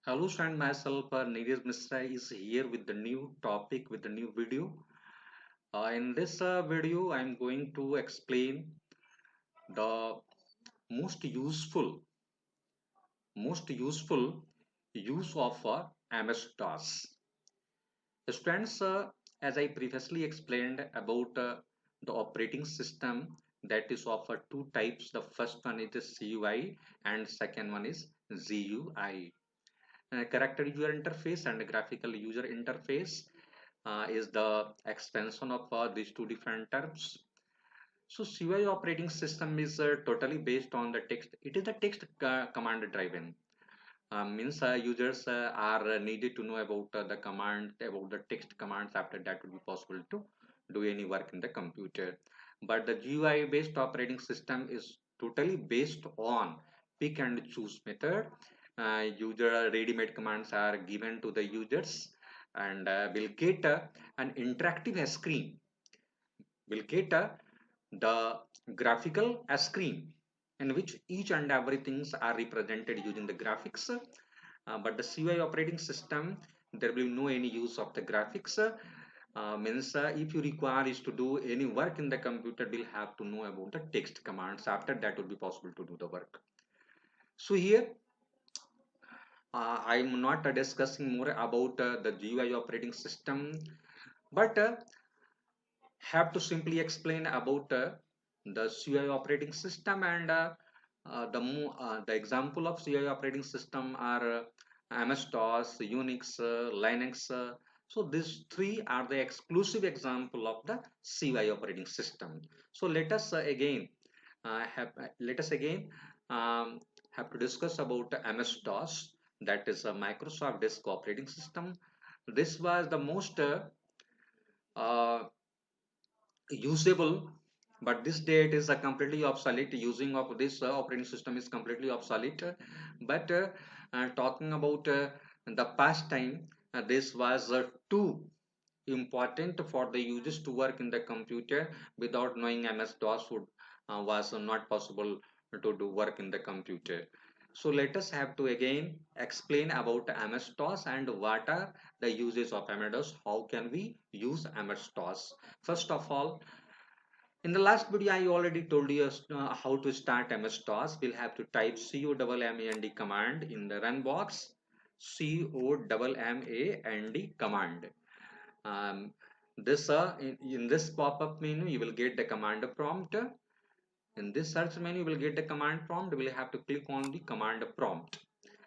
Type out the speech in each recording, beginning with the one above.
Hello, friend. Myself, Neeraj Mishra is here with the new topic, with the new video. In this video, I'm going to explain the most useful, most useful use of MS-DOS. Students, as I previously explained about the operating system that is of two types. The first one is the CUI and second one is GUI. Character user interface and graphical user interface is the expansion of these two different terms. So CUI operating system is totally based on the text. It is the text command driven. Means users are needed to know about the command, about the text commands. After that, would be possible to do any work in the computer. But the GUI based operating system is totally based on pick and choose method. User ready-made commands are given to the users and will get an interactive screen, will get the graphical screen in which each and everything are represented using the graphics. But the CUI operating system, there will be no any use of the graphics. Means if you require is to do any work in the computer, will have to know about the text commands. After that would be possible to do the work. So here I'm not discussing more about the GUI operating system, but have to simply explain about the CUI operating system and the example of CUI operating system are MS-DOS, Unix, Linux. So these three are the exclusive example of the CUI operating system. So let us again um, have to discuss about MS-DOS, that is a Microsoft Disk Operating System. This was the most uh, usable, but this date is a completely obsolete. Using of this operating system is completely obsolete. But talking about the past time, this was too important for the users to work in the computer. Without knowing MS-DOS would was not possible to do work in the computer. So let us have to again explain about MS-DOS and what are the uses of MS-DOS. How can we use MS-DOS? First of all, in the last video, I already told you how to start MS-DOS. We'll have to type command command in the run box. Command command. Um, in this pop-up menu, you will get the command prompt. In this search menu, you will get the command prompt. We will have to click on the command prompt.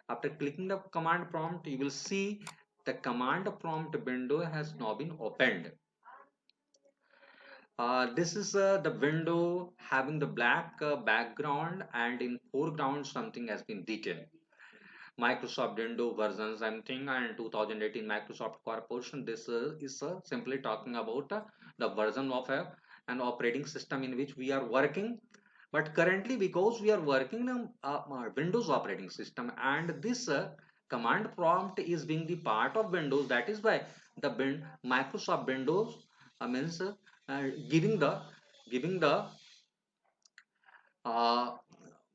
After clicking the command prompt, you will see the command prompt window has now been opened. This is the window having the black background, and in foreground something has been written. Microsoft Windows version something and 2018 Microsoft Corporation. This is simply talking about the version of an operating system in which we are working. But currently, because we are working on Windows operating system, and this command prompt is being the part of Windows, that is why the Microsoft Windows means giving the uh,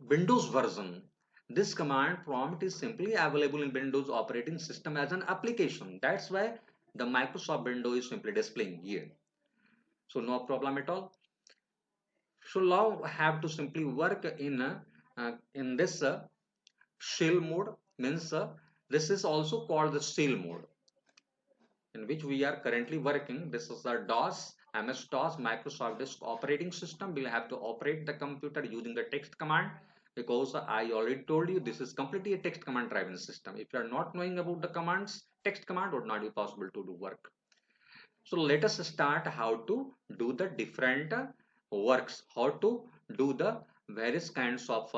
Windows version. This command prompt is simply available in Windows operating system as an application. That's why the Microsoft window is simply displaying here. So no problem at all. So now have to simply work in this shell mode. Means this is also called the shell mode in which we are currently working. This is the DOS, MS-DOS, Microsoft Disk Operating System. We'll have to operate the computer using the text command, because I already told you this is completely a text command driven system. If you are not knowing about the commands, text command would not be possible to do work. So let us start how to do the different works, how to do the various kinds of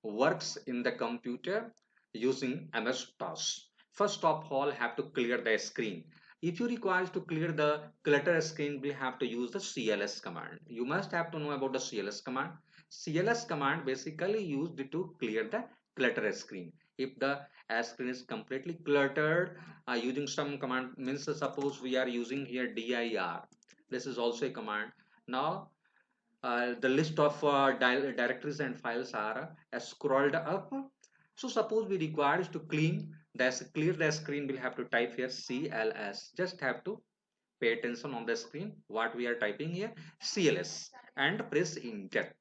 works in the computer using MS-DOS. First of all, have to clear the screen. If you require to clear the clutter screen, we have to use the CLS command. You must have to know about the CLS command. CLS command basically used to clear the clutter screen. If the screen is completely cluttered, using some command, means suppose we are using here dir. This is also a command. Now the list of directories and files are scrolled up. So suppose we require to clean That's clear. The screen will have to type here CLS. Just have to pay attention on the screen what we are typing here, CLS, and press enter.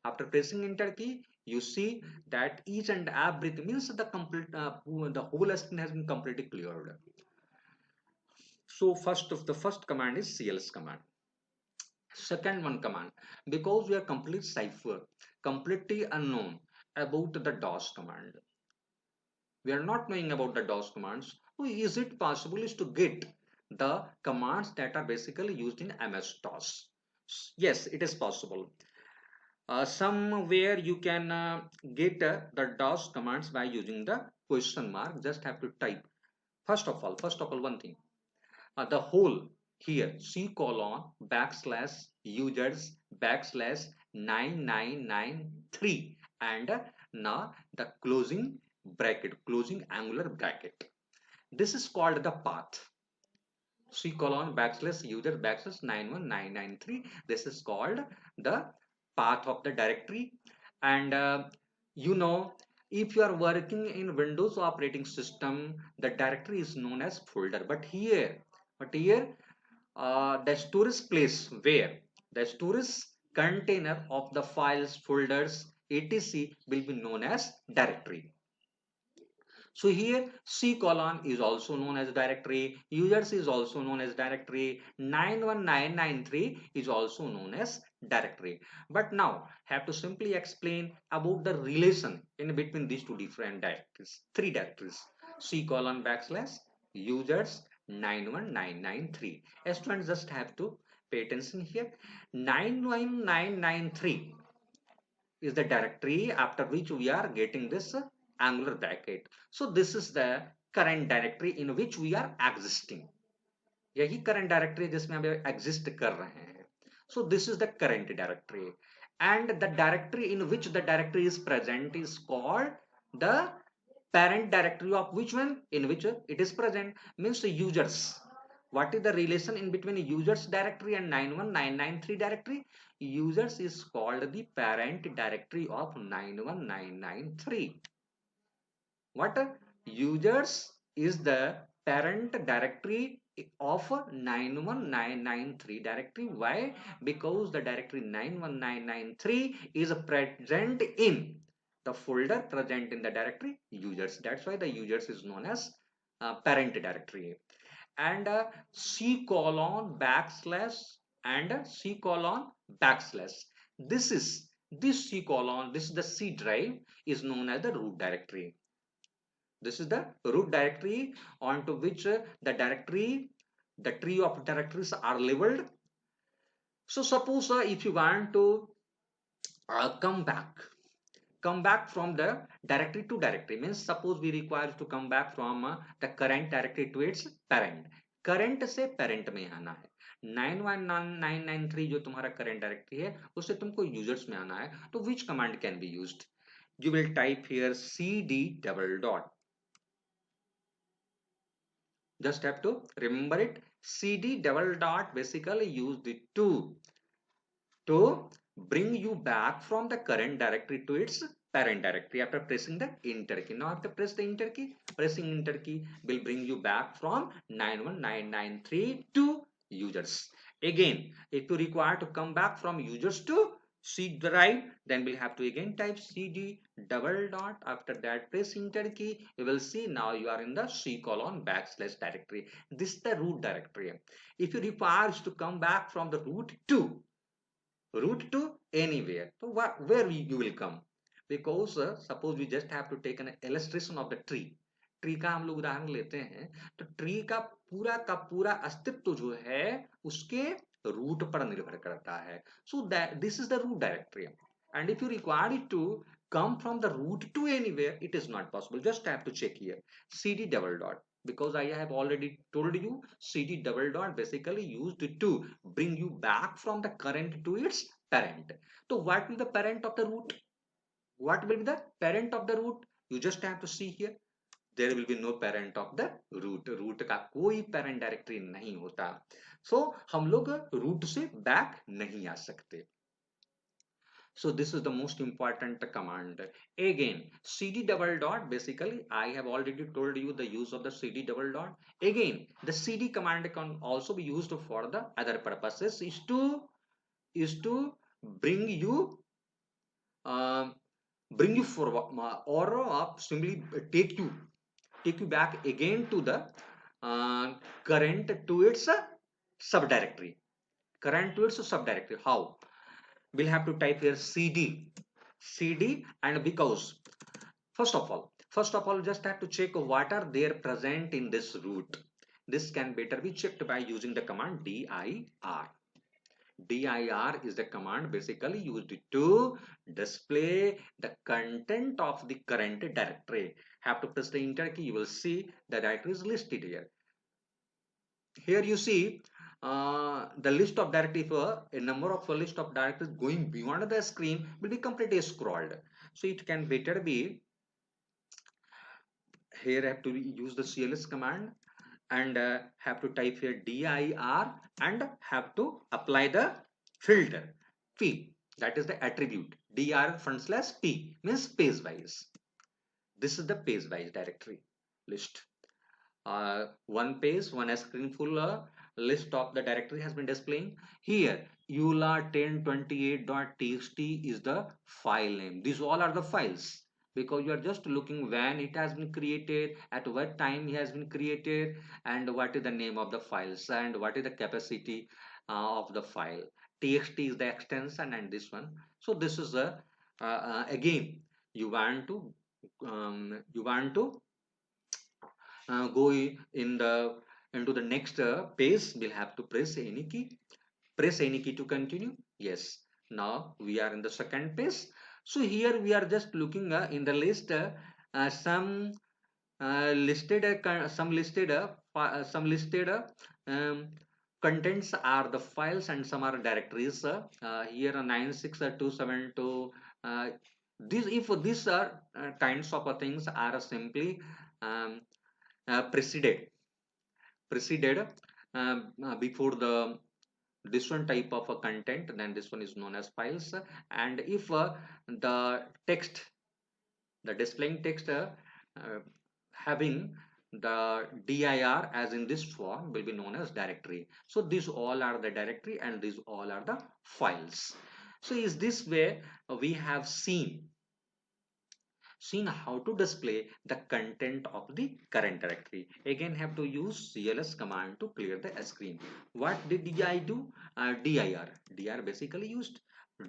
After pressing enter key, you see that each and everything means the complete the whole screen has been completely cleared. So first command is CLS command. Second one command, because we are complete cipher, completely unknown about the DOS command. We are not knowing about the DOS commands. So is it possible is to get the commands that are basically used in MS-DOS? Yes, it is possible. Somewhere you can get the DOS commands by using the question mark. Just have to type. First of all, one thing. The whole here C colon backslash users backslash 9993 and now the closing angular bracket. This is called the path. C colon backslash user backslash 91993. This is called the path of the directory. And you know, if you are working in Windows operating system, the directory is known as folder. But here, the storage place where the storage container of the files, folders, etc. will be known as directory. So here C colon is also known as directory, users is also known as directory, 91993 is also known as directory. But now have to simply explain about the relation in between these two different directories, three directories, C colon backslash users 91993. Students just have to pay attention here. 91993 is the directory after which we are getting this angular bracket. So this is the current directory in which we are existing. यही current directory जिसमें हम exist कर रहे हैं. So this is the current directory, and the directory in which the directory is present is called the parent directory of which one in which it is present, means the users. What is the relation in between users directory and 91993 directory? Users is called the parent directory of 91993. What? Users is the parent directory of 91993 directory. Why? Because the directory 91993 is present in the folder present in the directory users. That's why the users is known as parent directory. And C colon backslash and C colon backslash. This C colon, this is the C drive, is known as the root directory. This is the root directory onto which the tree of directories are labeled. So suppose if you want to come back from the directory to directory, means suppose we require to come back from the current directory to its parent. Current से parent में आना है. 91993 जो तुम्हारा current directory है उससे तुमको users में आना है, तो विच command can be used? You will type here cd double dot. Just have to remember it. cd double dot basically used to bring you back from the current directory to its parent directory after pressing the enter key. Now after press the enter key, pressing enter key will bring you back from 91993 to users. Again, if you require to come back from users to C drive, then we'll have to again type cd double dot. After that press enter key, you will see now you are in the C colon backslash directory. This is the root directory. If you require to come back from the root to anywhere, so where you will come? Because suppose we just have to take an illustration of the tree का हम लोग उदाहरण लेते हैं, तो tree का पूरा अस्तित्व जो है उसके रूट पर निर्भर करता है. So this is the root directory, and if you require it to come from the root to anywhere, it is not possible. Just have to check here cd double dot, because I have already told you cd double dot basically used to bring you back from the current to its parent. So what will the parent of the root? What will be the parent of the root? You just have to see here. There will be no parent of the root. Root का कोई parent directory नहीं होता. So हम लोग root से back नहीं आ सकते. So this is the most important command. Again, cd double dot, basically I have already told you the use of the cd double dot. Again, the cd command can also be used for the other purposes, is to bring you um, bring you forward, or simply take you back again to the uh, current to its subdirectory. Current to its subdirectory. How? We'll have to type here cd, and because first of all just have to check what are there present in this root. This can better be checked by using the command dir. Dir is the command basically used to display the content of the current directory. Have to press the enter key, you will see the directory is listed here. Here you see the list of directory. If a number of a list of directories going beyond the screen will be completely scrolled. So it can better be here. I have to use the cls command and have to type here dir and have to apply the filter p, that is the attribute dir front slash p, means page wise. This is the page wise directory list. One page, one screen full list of the directory has been displaying here. eula 1028.txt is the file name. These all are the files, because you are just looking when it has been created, at what time it has been created, and what is the name of the files, and what is the capacity of the file. Txt is the extension, and this one. So this is a again, you want to go in the into the next page. We'll have to press any key to continue. Yes, now we are in the second page. So here we are just looking in the list some listed some listed um, contents are the files, and some are directories. Here 96272 these, if these are kinds of things are simply um, preceded before the this one type of a content, then this one is known as files. And if the text, the displaying text uh, having the dir as in this form, will be known as directory. So these all are the directory, and these all are the files. So is this way we have seen how to display the content of the current directory. Again have to use cls command to clear the screen. What did I do? Dir basically used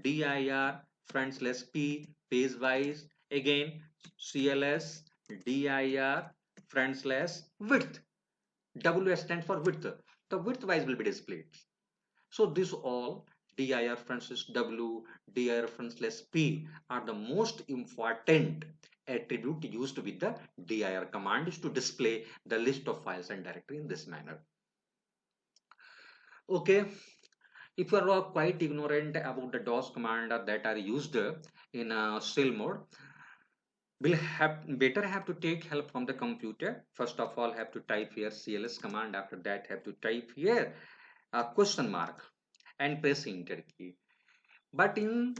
dir front slash p page wise. Again cls dir front slash width. W stands for width. The width wise will be displayed. So this all dir front slash w, dir front slash p are the most important attribute used with the dir command is to display the list of files and directory in this manner. Okay, if you are quite ignorant about the DOS command that are used in shell mode, we'll have to take help from the computer. First of all, have to type here cls command. After that, have to type here a question mark and press enter key. But in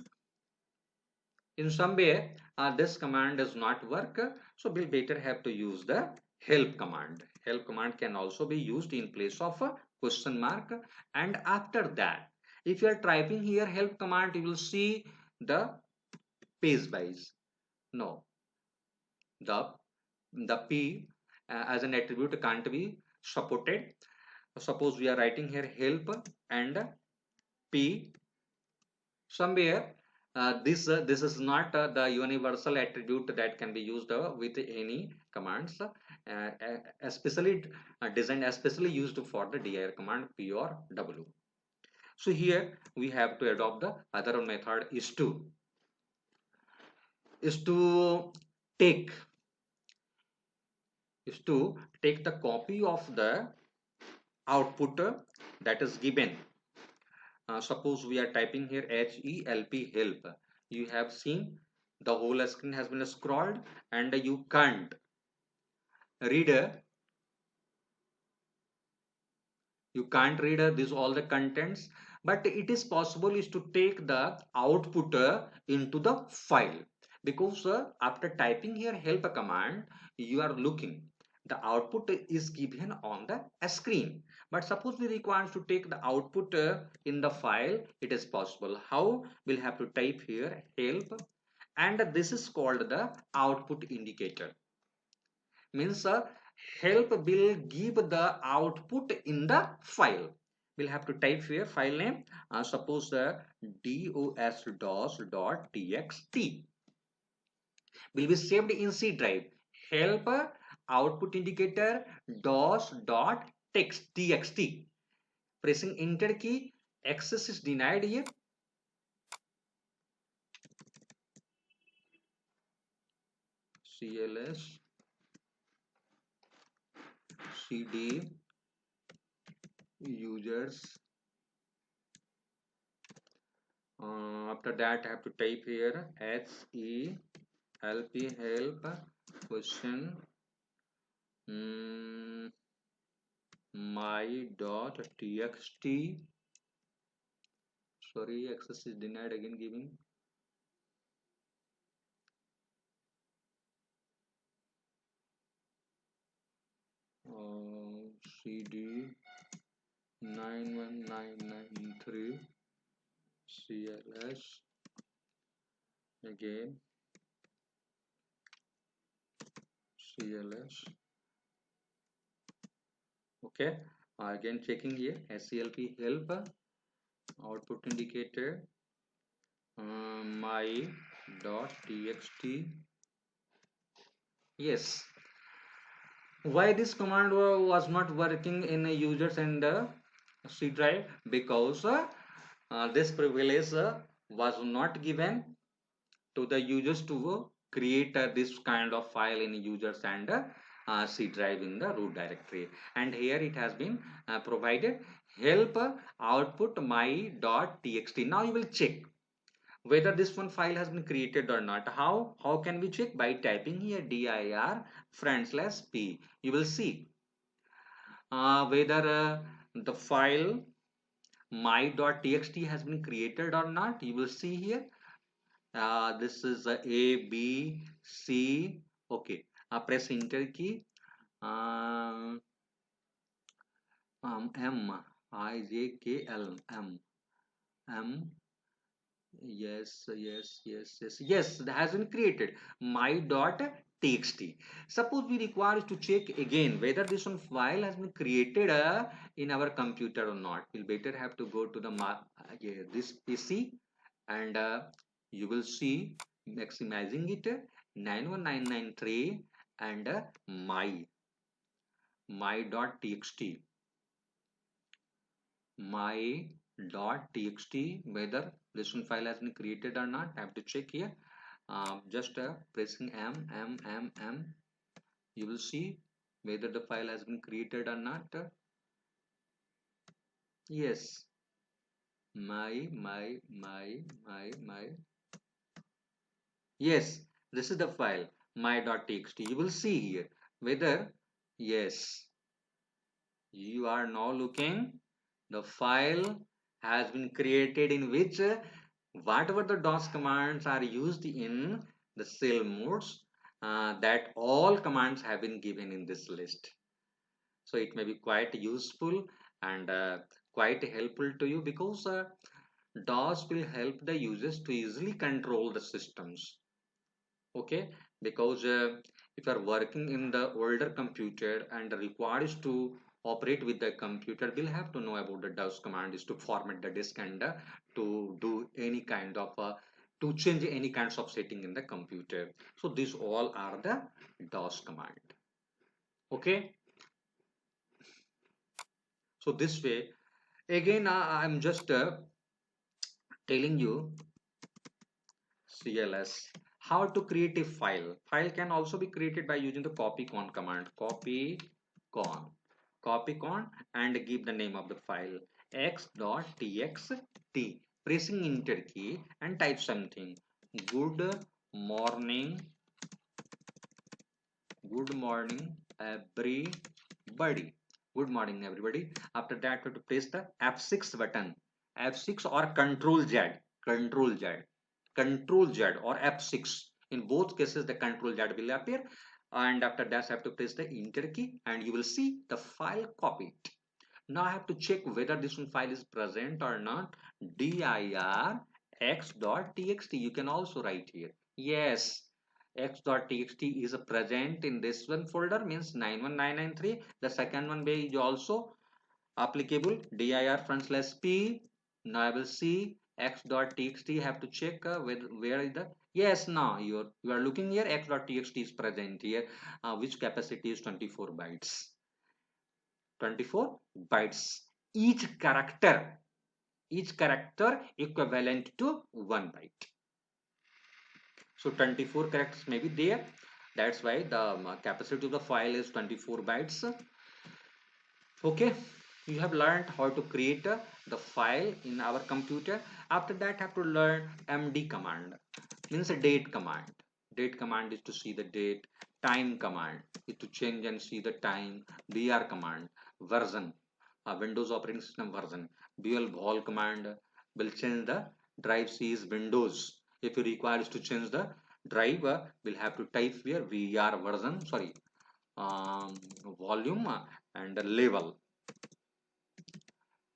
some way this command does not work, so we'll better have to use the help command. Help command can also be used in place of a question mark. And after that, if you are typing here help command, you will see the page wise. No, the p as an attribute can't be supported. Suppose we are writing here help and p somewhere. This is not the universal attribute that can be used with any commands, especially designed especially used for the dir command p or w. So here we have to adopt the other method, is to take take the copy of the output that is given. Suppose we are typing here help. You have seen the whole screen has been scrolled, and you can't read this all the contents. but it is possible is to take the output into the file, because after typing here help command, you are looking the output is given on the screen, but suppose we require to take the output in the file, it is possible. How? We'll have to type here help, and this is called the output indicator. Means help will give the output in the file. We'll have to type here file name, suppose dos.txt will be saved in C drive. Help output indicator dos.txt. Pressing enter key, access is denied here. CLS cd users. After that I have to type here help question my.txt. Sorry, access is denied again giving. CD 91993 CLS again CLS. Okay, again checking here SCLP help output indicator my.txt. Yes, why this command was not working in users and C drive? Because this privilege was not given to the users to create this kind of file in users and C drive in the root directory, and here it has been provided help output my.txt. Now you will check whether this one file has been created or not. How can we check? By typing here dir /p. You will see whether the file my.txt has been created or not. You will see here this is A, B, C. Okay, press enter key. M, I, J, K, L, M, M. Yes, it has been created. My.txt. Suppose we require to check again whether this one file has been created in our computer or not. We'll better have to go to the this PC, and you will see maximizing it 91993 and my.txt my.txt, whether this one file has been created or not. I have to check here. Just pressing M. You will see whether the file has been created or not. Yes, my. Yes, this is the file my.txt. You will see here whether, yes, you are now looking the file has been created in which whatever the DOS commands are used in the shell modes, that all commands have been given in this list. So it may be quite useful and quite helpful to you, because DOS will help the users to easily control the systems. Okay, because if you are working in the older computer and requires to operate with the computer, we'll have to know about the DOS command is to format the disk and to do any kind of to change any kinds of setting in the computer. So these all are the DOS command. Okay, so this way again I'm just telling you CLS how to create a file. File can also be created by using the copycon command. Copycon and give the name of the file x.txt. Pressing enter key and type something. Good morning. Good morning, everybody. Good morning, everybody. After that, we have to press the F6 button. F6 or Control Z, Control Z, Control Z or F6. In both cases, the Control Z will appear, and after that, I have to press the Enter key, and you will see the file copied. Now I have to check whether this one file is present or not. dir x.txt. You can also write here. Yes, x.txt is present in this one folder, means 91993. The second one way is also applicable, dir front slash p. Now I will see x.txt. Have to check where is the, yes, now you are looking here, x.txt is present here, which capacity is 24 bytes. 24 bytes. Each character equivalent to 1 byte. So 24 characters may be there. That's why the capacity of the file is 24 bytes. Okay, you have learned how to create the file in our computer. After that, have to learn md command, means a date command. Date command is to see the date. Time command is to change and see the time. br command, version, Windows operating system version. Vol command will change the drive C is Windows. If you require to change the drive, we'll have to type here vr version, sorry, um, volume, and the label.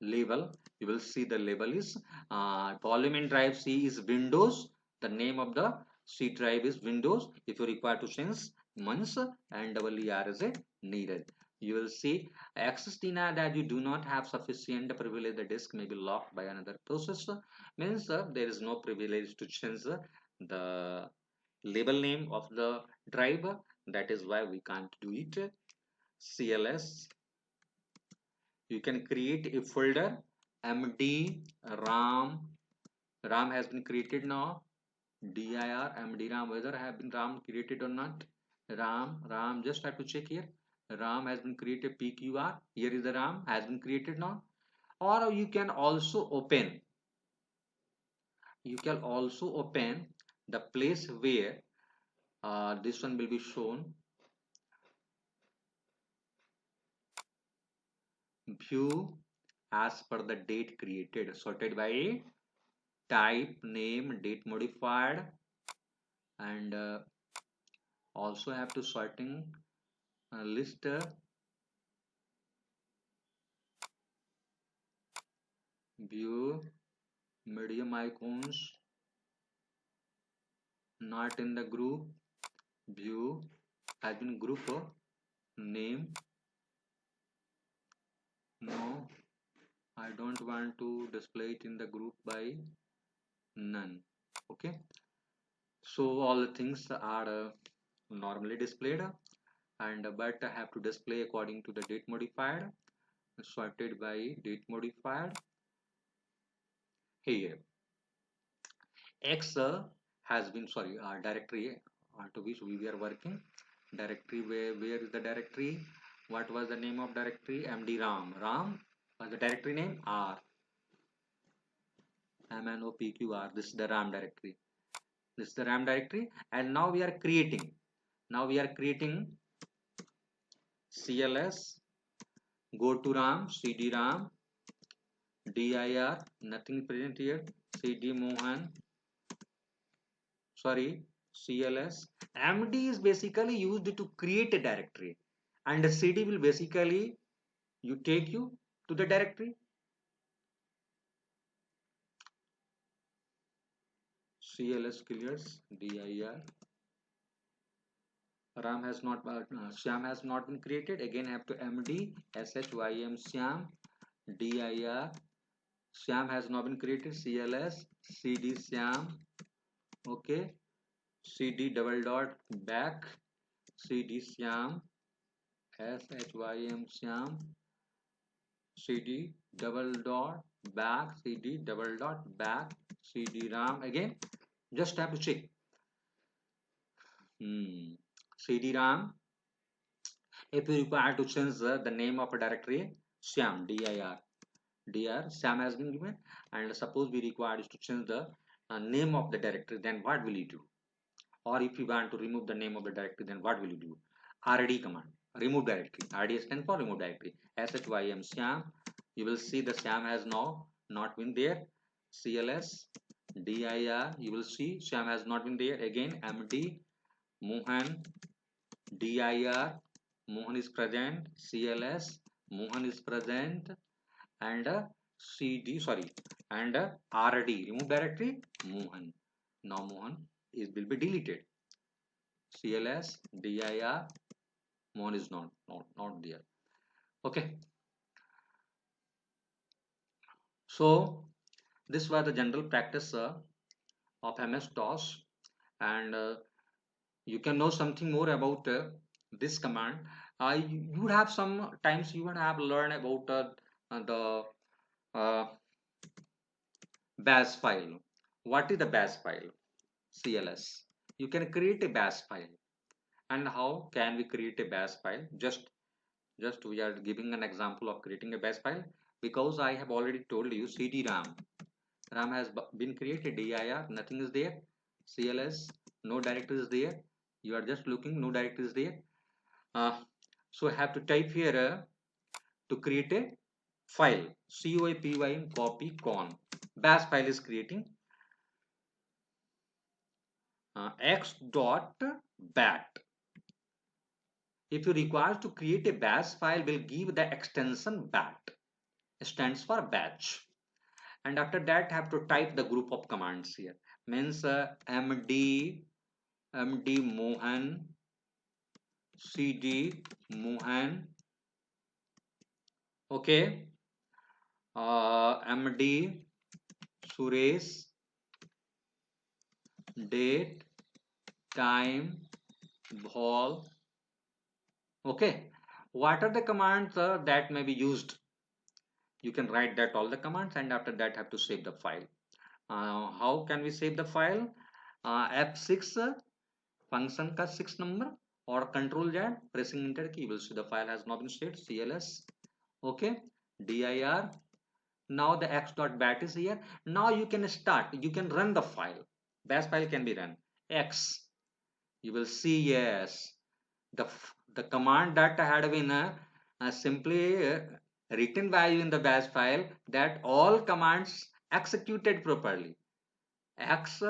You will see the label is volume in drive C is Windows. The name of the C drive is Windows. If you require to change months, and ER is a needed. You will see access denied that you do not have sufficient privilege. The disk may be locked by another process. Means there is no privilege to change the label name of the drive. That is why we can't do it. CLS, you can create a folder md ram. Ram has been created now. dir md ram, whether have been ram created or not. Ram just have to check here. Ram has been created. pqr, here is the ram has been created now. Or you can also open the place where this one will be shown. View as per the date created, sorted by type, name, date modified, and also have to sorting list view medium icons not in the group. View has been group name. No, I don't want to display it in the group by none. Okay, so all the things are normally displayed, and but I have to display according to the date modified, sorted by date modified. Here x has been, sorry, directory onto which we are working. Directory, where is the directory? What was the name of directory? md ram. Ram was the directory name. R MNOPQR, this is the ram directory. This is the ram directory, and now we are creating. CLS, go to ram, cd ram, dir, nothing present here, cd mohan, sorry, CLS. MD is basically used to create a directory, and the CD will basically take you to the directory. CLS clears, dir. RAM has not, Syam has not been created. Again, have to MD SHYM Syam, dir. Syam has not been created. CLS CD Syam. Okay. CD double dot back, CD Syam, SHYM Syam, CD double dot back, CD double dot back, CD RAM. Again, just have to check. CD RAM. If you require to change the name of a directory, Syam, dir, Syam has been given, and suppose we require to change the name of the directory, then what will you do? Or if you want to remove the name of the directory, then what will you do? RD command, remove directory. RD stands for remove directory. SHYM Syam. You will see the Syam has now not been there. CLS dir, you will see Shyam has not been there. Again MD Mohan dir, Mohan is present. CLS Mohan is present. And CD, sorry, and RD, remove directory Mohan. Now Mohan is will be deleted. CLS dir, Mohan is not there. Okay, so this was the general practice of MS DOS, and you can know something more about this command. You would have sometimes you would have learned about the uh, bash file. What is the bash file? CLS. You can create a bash file. And how can we create a bash file? Just we are giving an example of creating a bash file, because I have already told you CD RAM. RAM has been created. dir, nothing is there. CLS, no directory is there. You are just looking, no directory is there. Uh, so I have to type here to create a file. COPY copy con. Bash file is creating x.bat. If you require to create a bash file, will give the extension bat. Stands for batch. And after that have to type the group of commands here. Means md Mohan, cd Mohan, okay, md Suresh, date, time, vol. Okay, what are the commands that may be used? You can write that all the commands, and after that have to save the file. How can we save the file? F6 function का 6 number or control Z, pressing enter key, you will see the file has not been saved. CLS, okay, dir. Now the x.bat is here. Now you can start, you can run the file. Bash file can be run. X, you will see, yes, the command that had been simply written value in the bash file, that all commands executed properly. X,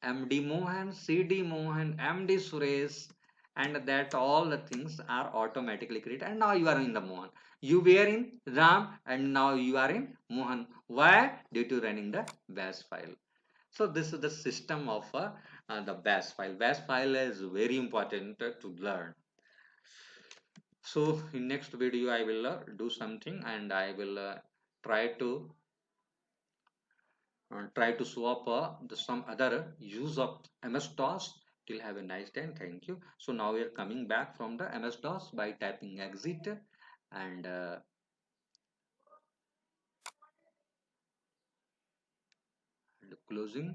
MD Mohan, CD Mohan, MD Suresh, and that all the things are automatically created. And now you are in the Mohan. You were in Ram, and now you are in Mohan. Why? Due to running the bash file. So this is the system of the bash file. Bash file is very important to learn. So in next video I will do something, and I will try to show up some other use of MS-DOS. Till have a nice day and thank you. So now we are coming back from the MS-DOS by typing exit and closing.